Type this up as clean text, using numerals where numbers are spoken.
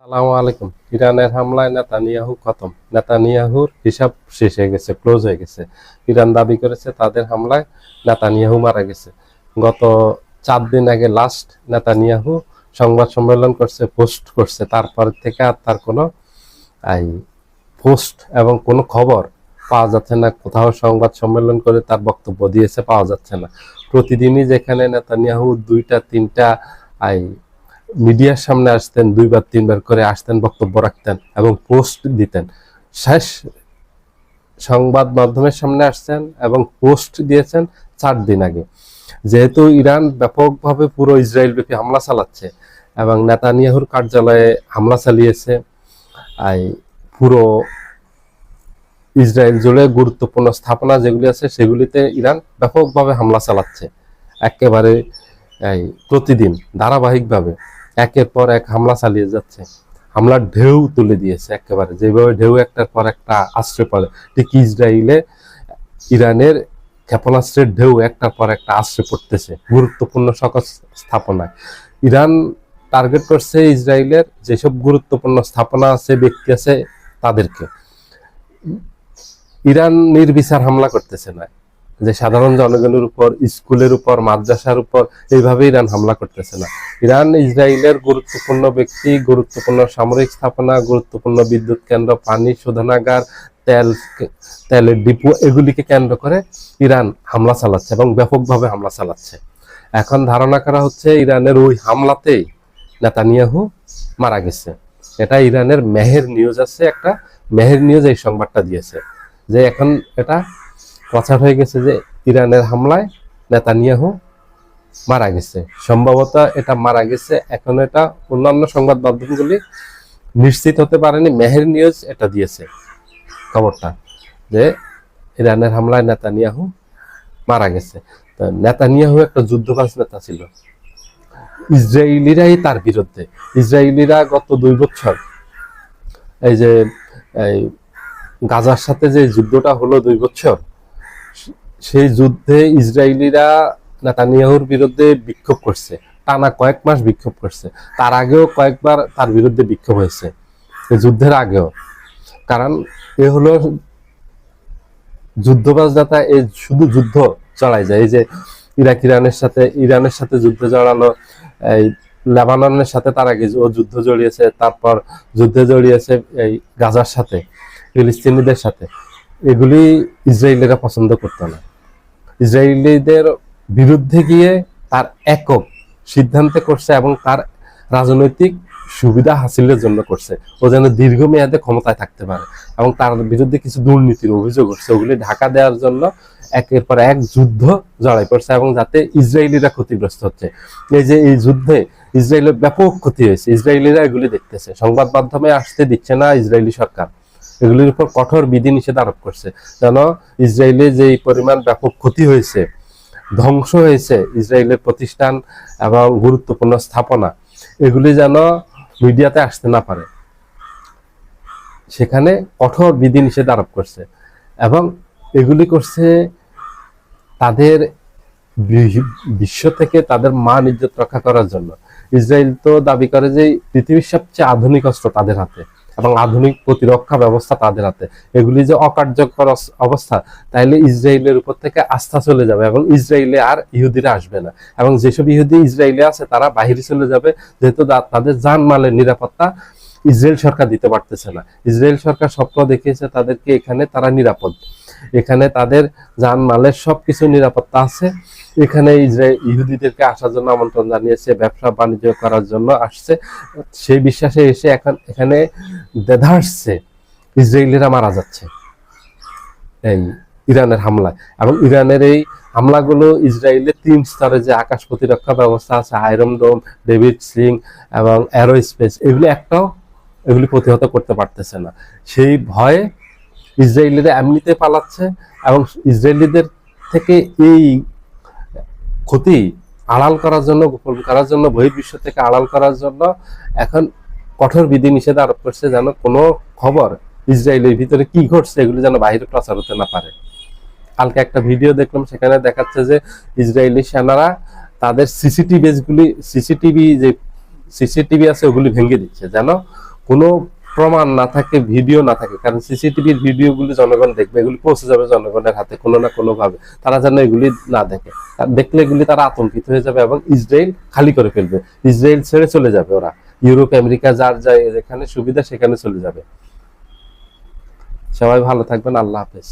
আসসালামু আলাইকুম। ইরানের হামলায় নেতানিয়াহু খতম। নেতানিয়াহুর হিসাব শেষ হয়ে গেছে, ক্লোজ হয়ে গেছে। ইরান দাবি করেছে তাদের হামলায় নেতানিয়াহু মারা গেছে। গত 4 দিন আগে লাস্ট নেতানিয়াহু সংবাদ সম্মেলন করছে, পোস্ট করছে। তারপর থেকে আর তার কোনো পোস্ট এবং কোনো খবর পাওয়া যাচ্ছে না। কোথাও সংবাদ সম্মেলন করে তার বক্তব্য দিয়েছে পাওয়া যাচ্ছে না। প্রতিদিনই যেখানে নেতানিয়াহু 2-3টা মিডিয়ার সামনে আসতেন, 2-3বার করে আসতেন, বক্তব্য রাখতেন এবং পোস্ট দিতেন। শেষ সংবাদ মাধ্যমের সামনে আসছেন এবং পোস্ট দিয়েছেন 4 দিন আগে। যেহেতু ইরান ব্যাপকভাবে পুরো ইসরায়েল ব্যাপী হামলা চালাচ্ছে এবং নেতানিয়াহুর কার্যালয়ে হামলা চালিয়েছে, পুরো ইসরায়েল জুড়ে গুরুত্বপূর্ণ স্থাপনা যেগুলি আছে সেগুলিতে ইরান ব্যাপকভাবে হামলা চালাচ্ছে। একেবারে প্রতিদিন ধারাবাহিকভাবে একের পর এক হামলা চালিয়ে যাচ্ছে। হামলার ঢেউ তুলে দিয়েছে একেবারে, যেভাবে ঢেউ একটার পর একটা আশ্রয় পড়ে, ঠিক ইসরায়েলে ইরানের ক্ষেপণাস্ত্রের ঢেউ একটার পর একটা আশ্রয় পড়তেছে গুরুত্বপূর্ণ সকল স্থাপনায়। ইরান টার্গেট করছে ইসরায়েলের যেসব গুরুত্বপূর্ণ স্থাপনা আছে, ব্যক্তি আছে, তাদেরকে। ইরান নির্বিচার হামলা করতেছে না, যে সাধারণ জনগণের উপর, স্কুলের উপর, মাদ্রাসার উপর এইভাবে ইরান হামলা করতেছে না। ইরান ইসরায়েলের গুরুত্বপূর্ণ ব্যক্তি, গুরুত্বপূর্ণ সামরিক স্থাপনা, গুরুত্বপূর্ণ বিদ্যুৎ কেন্দ্র, পানি শোধনাগার, তেলের ডিপো, এগুলিকে কেন্দ্র করে ইরান হামলা চালাচ্ছে এবং ব্যাপকভাবে হামলা চালাচ্ছে। এখন ধারণা করা হচ্ছে ইরানের ওই হামলাতেই নেতানিয়াহু মারা গেছে। এটা ইরানের মেহের নিউজ আছে, একটা মেহের নিউজ এই সংবাদটা দিয়েছে যে এখন এটা প্রচার হয়ে গেছে যে ইরানের হামলায় নেতানিয়াহু মারা গেছে। সম্ভবত এটা মারা গেছে, এখন এটা অন্যান্য সংবাদ মাধ্যমগুলি নিশ্চিত হতে পারেনি। মেহের নিউজ এটা দিয়েছে খবরটা যে ইরানের হামলায় নেতানিয়াহু মারা গেছে। তো নেতানিয়াহু একটা যুদ্ধবাজ নেতা ছিল। ইসরায়েলিরাই তার বিরুদ্ধে। ইসরায়েলিরা গত 2 বছর এই যে গাজার সাথে যে যুদ্ধটা হলো 2 বছর, সেই যুদ্ধে ইসরায়েলিরা নেতানিয়াহুর বিরুদ্ধে বিক্ষোভ করছে, টানা কয়েক মাস বিক্ষোভ করছে। তার আগেও কয়েকবার তার বিরুদ্ধে বিক্ষোভ হয়েছে, যুদ্ধের আগেও। কারণ এ হলো যুদ্ধবাজ নেতা, এই শুধু যুদ্ধ চালাই যায়। এই যে ইরানের সাথে যুদ্ধে জড়ানো, এই লেবাননের সাথে তার আগে ও যুদ্ধ জড়িয়েছে, তারপর যুদ্ধে জড়িয়েছে এই গাজার সাথে, ফিলিস্তিনিদের সাথে। এগুলি ইসরায়েলিরা পছন্দ করতো না। ইসরায়েলিদের বিরুদ্ধে গিয়ে তার একক সিদ্ধান্তে করছে এবং তার রাজনৈতিক সুবিধা হাসিলের জন্য করছে। ও যেন দীর্ঘমেয়াদে ক্ষমতায় থাকতে পারে এবং তার বিরুদ্ধে কিছু দুর্নীতির অভিযোগ করছে, ওগুলি ঢাকা দেওয়ার জন্য একের পর এক যুদ্ধ জড়াই পড়ছে এবং যাতে ইসরায়েলিরা ক্ষতিগ্রস্ত হচ্ছে। এই যে এই যুদ্ধে ইসরায়েলের ব্যাপক ক্ষতি হয়েছে, ইসরায়েলিরা এগুলি দেখতেছে, সংবাদ মাধ্যমে আসতে দিচ্ছে না ইসরায়েলি সরকার। এগুলির উপর কঠোর বিধিনিষেধ আরোপ করছে যেন ইসরায়েলে যে পরিমাণ ব্যাপক ক্ষতি হয়েছে, ধ্বংস হয়েছে ইসরায়েলের প্রতিষ্ঠান এবং গুরুত্বপূর্ণ স্থাপনা, এগুলি যেন মিডিয়াতে আসতে না পারে, সেখানে কঠোর বিধিনিষেধ আরোপ করছে। এবং এগুলি করছে তাদের বিশ্ব থেকে তাদের মান ইজ্জত রক্ষা করার জন্য। ইসরায়েল তো দাবি করে যে পৃথিবীর সবচেয়ে আধুনিক অস্ত্র তাদের হাতে এবং আধুনিক প্রতিরক্ষা ব্যবস্থা তাদের হাতে। এগুলি যে অকার্যকর অবস্থা, তাইলে ইসরায়েলের উপর থেকে আস্থা চলে যাবে এবং ইসরায়েলে আর ইহুদিরা আসবে না। এবং যেসব ইহুদি ইসরায়েলে আছে তারা বাহিরে চলে যাবে, যেহেতু তাদের জানমালের নিরাপত্তা ইসরায়েল সরকার দিতে পারতেছে না। ইসরায়েল সরকার স্বপ্ন দেখিয়েছে তাদেরকে এখানে তারা নিরাপদ, এখানে তাদের জানমালের সবকিছু নিরাপত্তা আছে। এখানে ইহুদিদেরকে আসার জন্য আমন্ত্রণ জানিয়েছে, ব্যবসা বাণিজ্য করার জন্য আসছে। সেই বিশ্বাসে এসে এখন এখানে দেধারছে ইসরায়েলিরা মারা যাচ্ছে এই ইরানের হামলায়। এবং ইরানের এই হামলাগুলো ইসরায়েলের 3 স্তরে যে আকাশ প্রতিরক্ষা ব্যবস্থা আছে, আয়রন ডোম, ডেভিড স্লিং এবং অ্যারোস্পেস, এগুলি প্রতিহত করতে পারতেছে না। সেই ভয়ে ইসরায়েলিরা এমনিতে পালাচ্ছে এবং ইসরায়েলিদের থেকে এই ক্ষতি আড়াল করার জন্য, গোপন করার জন্য, বহির্বিশ্ব থেকে আড়াল করার জন্য এখন কঠোর বিধিনিষেধ আরোপ করছে যেন কোনো খবর ইসরায়েলের ভিতরে কি ঘটছে এগুলি যেন বাইরে প্রচার হতে না পারে। কালকে একটা ভিডিও দেখলাম, সেখানে দেখাচ্ছে যে ইসরায়েলি সেনারা তাদের সিসিটিভি আছে ওগুলি ভেঙে দিচ্ছে যেন কোনো প্রমাণ না থাকে, ভিডিও না থাকে, কারণ সিসিটিভির ভিডিওগুলি জনগণ দেখবে, এগুলি পৌঁছে যাবে জনগণের হাতে কোনো না কোনো ভাবে, তারা যেন এগুলি না দেখে। আর দেখলে এগুলি তারা আতঙ্কিত হয়ে যাবে এবং ইসরায়েল খালি করে ফেলবে, ইসরায়েল ছেড়ে চলে যাবে ওরা, ইউরোপ আমেরিকা যার যায় যেখানে সুবিধা সেখানে চলে যাবে। সবাই ভালো থাকবেন, আল্লাহ হাফেজ।